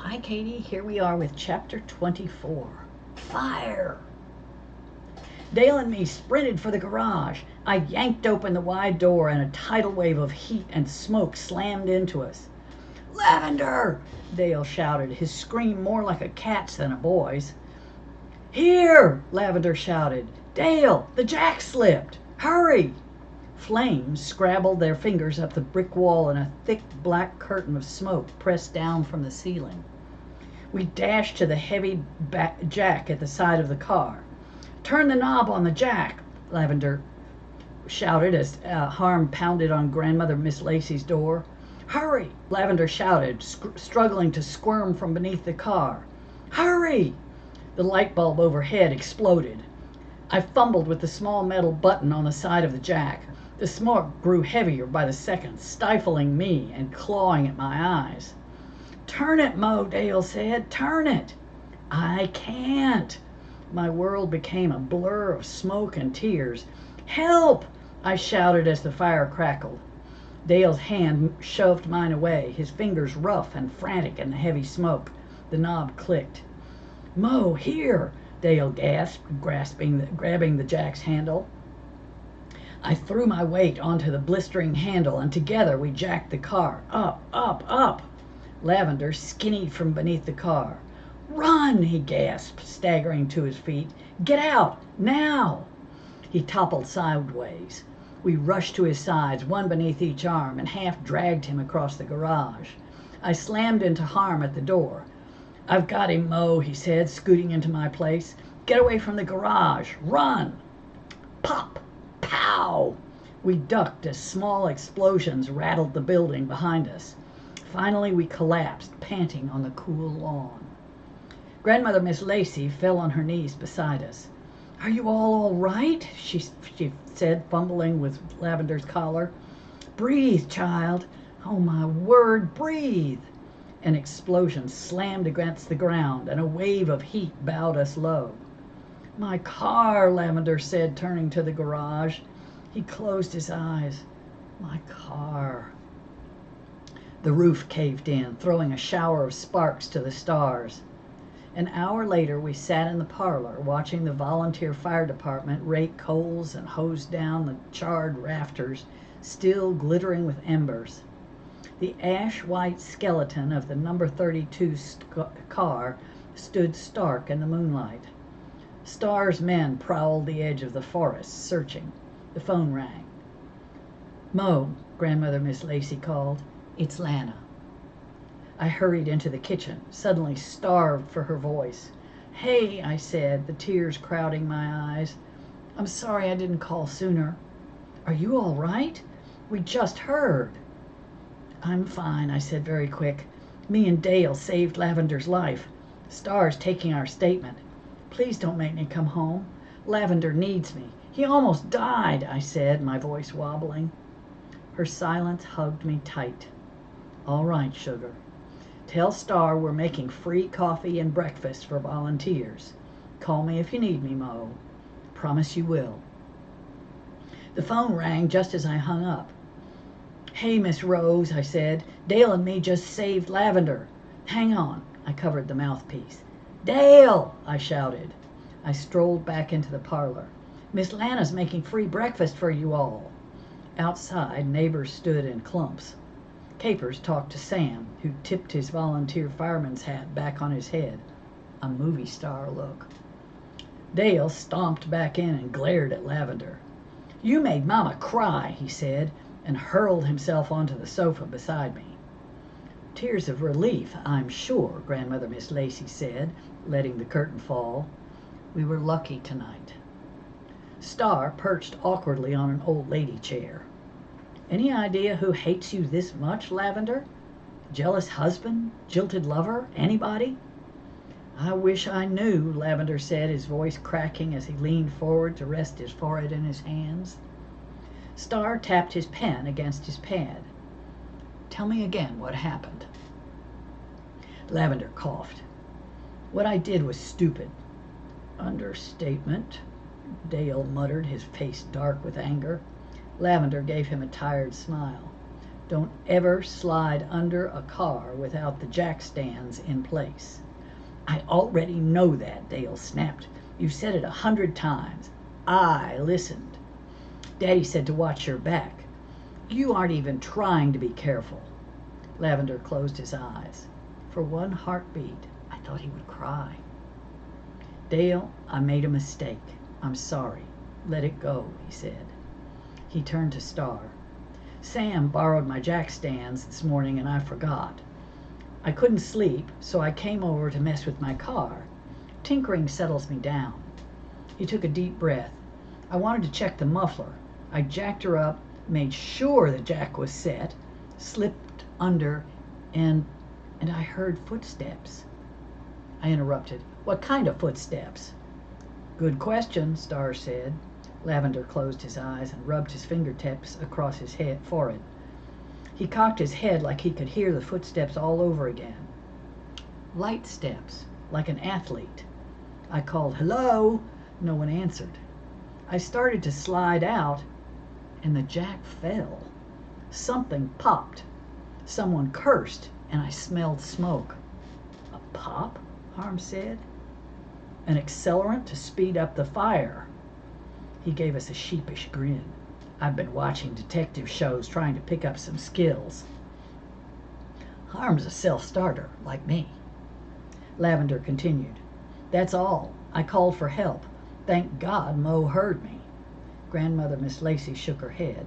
Hi, Katie. Here we are with chapter 24. Fire! Dale and me sprinted for the garage. I yanked open the wide door and a tidal wave of heat and smoke slammed into us. "Lavender!" Dale shouted, his scream more like a cat's than a boy's. "Here!" Lavender shouted. "Dale, the jack slipped! Hurry!" Flames scrabbled their fingers up the brick wall and a thick black curtain of smoke pressed down from the ceiling. We dashed to the heavy jack at the side of the car. "Turn the knob on the jack," Lavender shouted as Harm pounded on Grandmother Miss Lacey's door. "Hurry!" Lavender shouted, struggling to squirm from beneath the car. "Hurry!" The light bulb overhead exploded. I fumbled with the small metal button on the side of the jack. The smoke grew heavier by the second, stifling me and clawing at my eyes. "Turn it, Mo," Dale said. "Turn it." "I can't." My world became a blur of smoke and tears. "Help!" I shouted as the fire crackled. Dale's hand shoved mine away, his fingers rough and frantic in the heavy smoke. The knob clicked. "Mo, here!" Dale gasped, grabbing the jack's handle. I threw my weight onto the blistering handle, and together we jacked the car. Up, up, up! Lavender skinnied from beneath the car. "Run!" he gasped, staggering to his feet. "Get out! Now!" He toppled sideways. We rushed to his sides, one beneath each arm, and half dragged him across the garage. I slammed into Harm at the door. "I've got him, Mo," he said, scooting into my place. "Get away from the garage! Run!" Pop! Pow! We ducked as small explosions rattled the building behind us. Finally we collapsed, panting on the cool lawn. Grandmother Miss Lacey fell on her knees beside us. "Are you all right?" she said, fumbling with Lavender's collar. "Breathe, child. Oh, my word, breathe!" An explosion slammed against the ground, and a wave of heat bowed us low. "My car," Lavender said, turning to the garage. He closed his eyes. "My car." The roof caved in, throwing a shower of sparks to the stars. An hour later we sat in the parlor, watching the volunteer fire department rake coals and hose down the charred rafters, still glittering with embers. The ash-white skeleton of the number 32 car stood stark in the moonlight. Star's men prowled the edge of the forest, searching. The phone rang. "Mo," Grandmother Miss Lacey called. "It's Lana." I hurried into the kitchen, suddenly starved for her voice. "Hey," I said, the tears crowding my eyes. "I'm sorry I didn't call sooner." "Are you all right? We just heard." "I'm fine," I said very quick. "Me and Dale saved Lavender's life. Star's taking our statement. Please don't make me come home. Lavender needs me. He almost died," I said, my voice wobbling. Her silence hugged me tight. "All right, sugar. Tell Star we're making free coffee and breakfast for volunteers. Call me if you need me, Mo. Promise you will." The phone rang just as I hung up. "Hey, Miss Rose," I said. "Dale and me just saved Lavender. Hang on." I covered the mouthpiece. "Dale!" I shouted. I strolled back into the parlor. "Miss Lana's making free breakfast for you all." Outside, neighbors stood in clumps. Capers talked to Sam, who tipped his volunteer fireman's hat back on his head. A movie star look. Dale stomped back in and glared at Lavender. "You made Mama cry," he said, and hurled himself onto the sofa beside me. "Tears of relief, I'm sure," Grandmother Miss Lacey said, letting the curtain fall. "We were lucky tonight." Star perched awkwardly on an old lady chair. "Any idea who hates you this much, Lavender? Jealous husband? Jilted lover? Anybody?" "I wish I knew," Lavender said, his voice cracking as he leaned forward to rest his forehead in his hands. Star tapped his pen against his pad. "Tell me again what happened." Lavender coughed. "What I did was stupid." "Understatement," Dale muttered, his face dark with anger. Lavender gave him a tired smile. Don't ever slide under a car without the jack stands in place. I already know that, Dale snapped. You've said it 100 times. I listened. Daddy said to watch your back. You aren't even trying to be careful. Lavender closed his eyes. For one heartbeat, I thought he would cry. Dale, I made a mistake. I'm sorry. Let it go, he said. He turned to Star. Sam borrowed my jack stands this morning and I forgot. I couldn't sleep, so I came over to mess with my car. Tinkering settles me down. He took a deep breath. I wanted to check the muffler. I jacked her up, made sure the jack was set, slipped under, and I heard footsteps. I interrupted. What kind of footsteps? Good question, Star said. Lavender closed his eyes and rubbed his fingertips across his forehead. He cocked his head like he could hear the footsteps all over again. Light steps, like an athlete. I called, hello? No one answered. I started to slide out, and the jack fell. Something popped. Someone cursed, and I smelled smoke. A pop? Harm said. An accelerant to speed up the fire. He gave us a sheepish grin. I've been watching detective shows trying to pick up some skills. Harm's a self-starter, like me. Lavender continued. That's all. I called for help. Thank God Mo heard me. Grandmother Miss Lacey shook her head.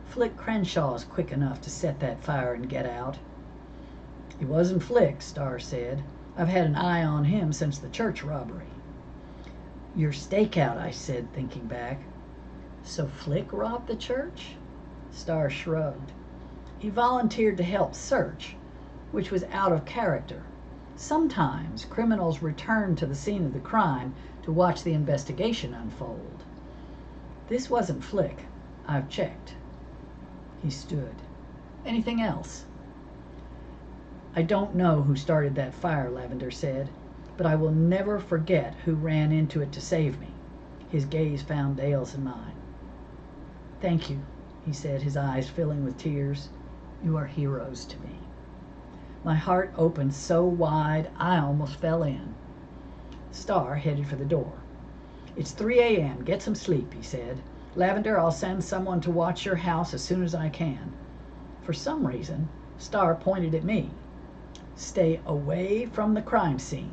Flick Crenshaw's quick enough to set that fire and get out. He wasn't Flick, Star said. I've had an eye on him since the church robbery. Your stakeout, I said, thinking back. So Flick robbed the church? Star shrugged. He volunteered to help search, which was out of character. Sometimes criminals return to the scene of the crime to watch the investigation unfold. This wasn't Flick. I've checked. He stood. Anything else? I don't know who started that fire, Lavender said, but I will never forget who ran into it to save me. His gaze found Dale's and mine. Thank you, he said, his eyes filling with tears. You are heroes to me. My heart opened so wide I almost fell in. Star headed for the door. It's 3 a.m. Get some sleep, he said. Lavender, I'll send someone to watch your house as soon as I can. For some reason, Star pointed at me. Stay away from the crime scene.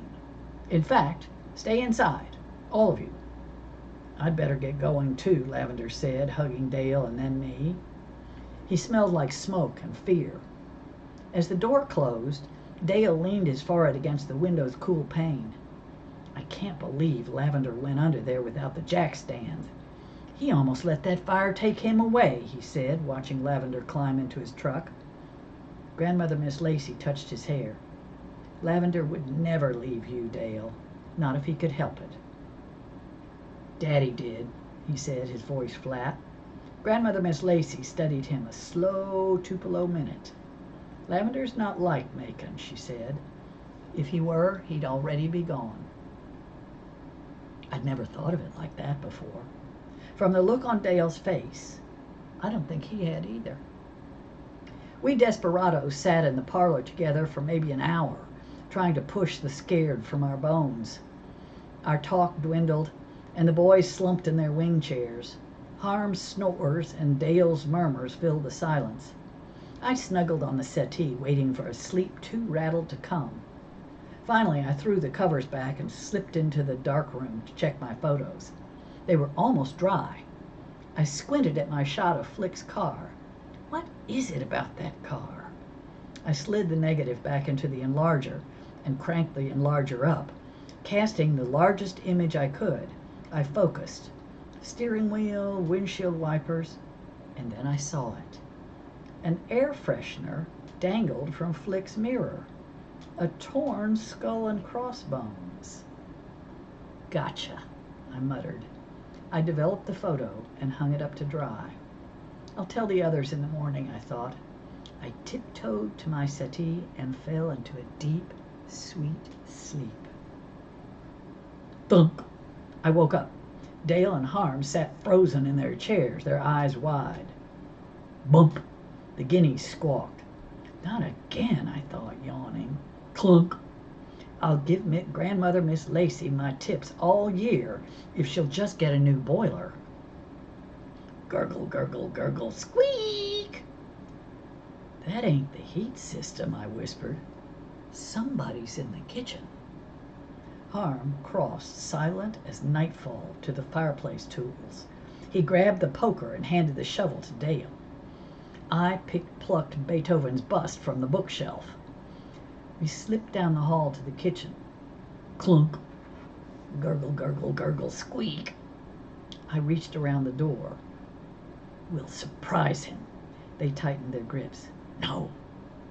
In fact, stay inside, all of you. I'd better get going too, Lavender said, hugging Dale and then me. He smelled like smoke and fear. As the door closed, Dale leaned his forehead against the window's cool pane. I can't believe Lavender went under there without the jack stand. He almost let that fire take him away, he said, watching Lavender climb into his truck. Grandmother Miss Lacey touched his hair. Lavender would never leave you, Dale, not if he could help it. Daddy did, he said, his voice flat. Grandmother Miss Lacey studied him a slow Tupelo minute. Lavender's not like Macon, she said. If he were, he'd already be gone. I'd never thought of it like that before. From the look on Dale's face, I don't think he had either. We desperados sat in the parlor together for maybe an hour, trying to push the scared from our bones. Our talk dwindled, and the boys slumped in their wing chairs. Harm's snores and Dale's murmurs filled the silence. I snuggled on the settee, waiting for a sleep too rattled to come. Finally, I threw the covers back and slipped into the dark room to check my photos. They were almost dry. I squinted at my shot of Flick's car. What is it about that car? I slid the negative back into the enlarger and cranked the enlarger up. Casting the largest image I could, I focused. Steering wheel, windshield wipers, and then I saw it. An air freshener dangled from Flick's mirror. A torn skull and crossbones. Gotcha, I muttered. I developed the photo and hung it up to dry. I'll tell the others in the morning, I thought. I tiptoed to my settee and fell into a deep, sweet sleep. Thunk! I woke up. Dale and Harm sat frozen in their chairs, their eyes wide. Bump! The guineas squawked. Not again, I thought, yawning. Clunk. I'll give Grandmother Miss Lacy my tips all year if she'll just get a new boiler. Gurgle, gurgle, gurgle, squeak. That ain't the heat system, I whispered. Somebody's in the kitchen. Harm crossed, silent as nightfall, to the fireplace tools. He grabbed the poker and handed the shovel to Dale. I plucked Beethoven's bust from the bookshelf. We slipped down the hall to the kitchen. Clunk. Gurgle, gurgle, gurgle, squeak. I reached around the door. We'll surprise him. They tightened their grips. No.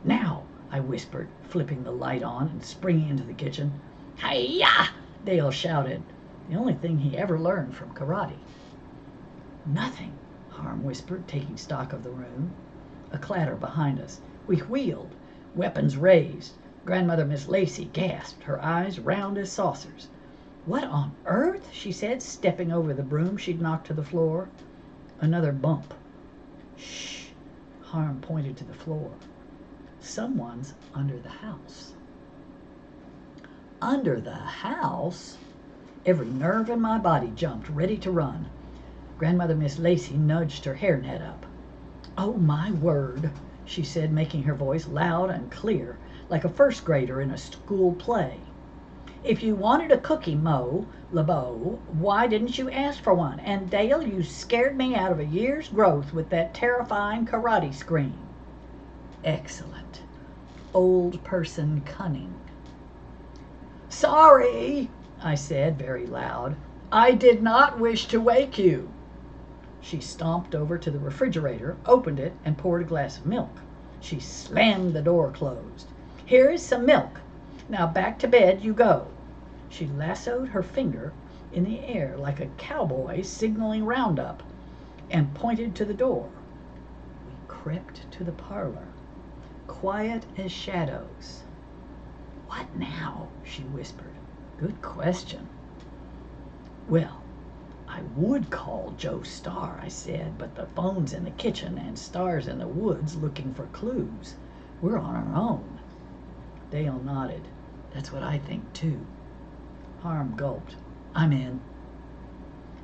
Now, I whispered, flipping the light on and springing into the kitchen. Hi-ya! Dale shouted, the only thing he ever learned from karate. Nothing, Harm whispered, taking stock of the room. A clatter behind us. We wheeled, weapons raised. Grandmother Miss Lacy gasped, her eyes round as saucers. What on earth? She said, stepping over the broom she'd knocked to the floor. Another bump. Shh. Harm pointed to the floor. Someone's under the house. Under the house? Every nerve in my body jumped, ready to run. Grandmother Miss Lacy nudged her hairnet up. Oh, my word, she said, making her voice loud and clear, like a first grader in a school play. If you wanted a cookie, LeBeau, why didn't you ask for one? And Dale, you scared me out of a year's growth with that terrifying karate scream. Excellent. Old person cunning. Sorry, I said very loud. I did not wish to wake you. She stomped over to the refrigerator, opened it, and poured a glass of milk. She slammed the door closed. Here is some milk. Now back to bed you go. She lassoed her finger in the air like a cowboy signaling roundup and pointed to the door. We crept to the parlor, quiet as shadows. What now? She whispered. Good question. Well, I would call Joe Starr, I said, but the phone's in the kitchen and Starr's in the woods looking for clues. We're on our own. Dale nodded. That's what I think, too. Harm gulped. I'm in.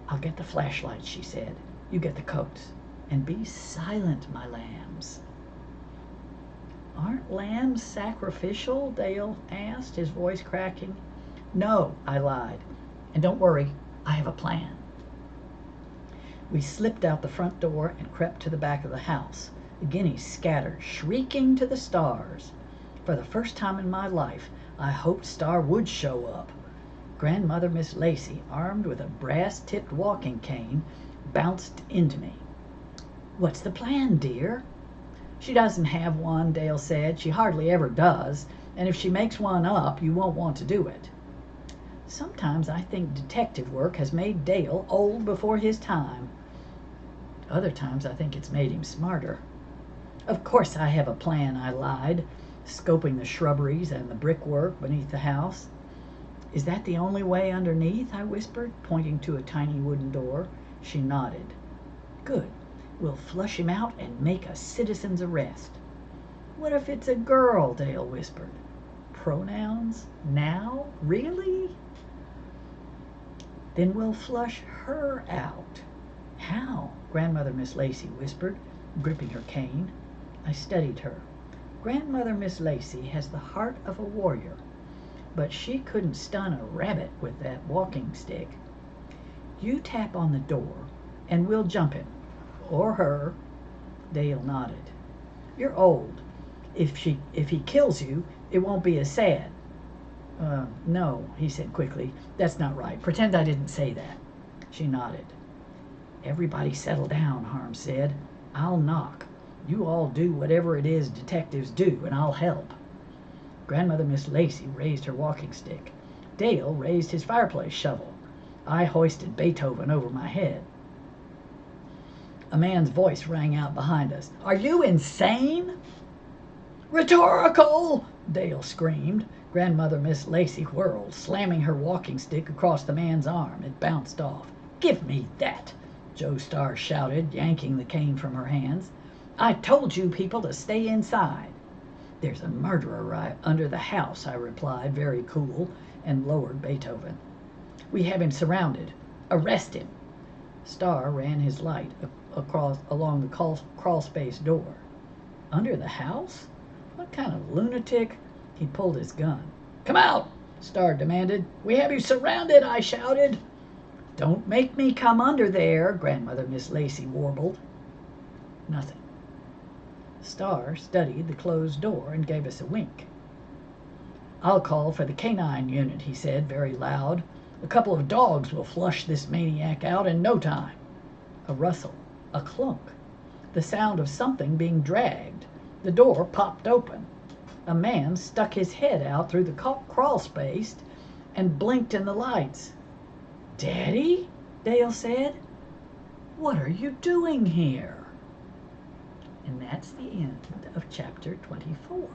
I'll get the flashlight, she said. You get the coats. And be silent, my lambs. Aren't lambs sacrificial? Dale asked, his voice cracking. No, I lied. And don't worry, I have a plan. We slipped out the front door and crept to the back of the house. The guineas scattered, shrieking to the stars. For the first time in my life, I hoped Starr would show up. Grandmother Miss Lacy, armed with a brass-tipped walking cane, bounced into me. What's the plan, dear? She doesn't have one, Dale said. She hardly ever does, and if she makes one up, you won't want to do it. Sometimes I think detective work has made Dale old before his time. Other times I think it's made him smarter. Of course I have a plan, I lied, scoping the shrubberies and the brickwork beneath the house. Is that the only way underneath? I whispered, pointing to a tiny wooden door. She nodded. Good. We'll flush him out and make a citizen's arrest. What if it's a girl? Dale whispered. Pronouns? Now? Really? Then we'll flush her out. How? Grandmother Miss Lacy whispered, gripping her cane. I studied her. Grandmother Miss Lacy has the heart of a warrior, but she couldn't stun a rabbit with that walking stick. You tap on the door, and we'll jump him. Or her. Dale nodded. You're old. If he kills you, it won't be as sad. No, he said quickly. That's not right. Pretend I didn't say that. She nodded. Everybody settle down, Harm said. I'll knock. You all do whatever it is detectives do, and I'll help. Grandmother Miss Lacy raised her walking stick. Dale raised his fireplace shovel. I hoisted Beethoven over my head. A man's voice rang out behind us. Are you insane? Rhetorical! Dale screamed. Grandmother Miss Lacy whirled, slamming her walking stick across the man's arm. It bounced off. Give me that, Joe Starr shouted, yanking the cane from her hands. I told you people to stay inside. There's a murderer right under the house, I replied, very cool, and lowered Beethoven. We have him surrounded. Arrest him. Starr ran his light along the crawl space door. Under the house? What kind of lunatic? He pulled his gun. Come out, Starr demanded. We have you surrounded, I shouted. Don't make me come under there, Grandmother Miss Lacey warbled. Nothing. Starr studied the closed door and gave us a wink. I'll call for the canine unit, he said, very loud. A couple of dogs will flush this maniac out in no time. A rustle, a clunk, the sound of something being dragged. The door popped open. A man stuck his head out through the crawl space and blinked in the lights. Daddy? Dale said. What are you doing here? And that's the end of chapter 24.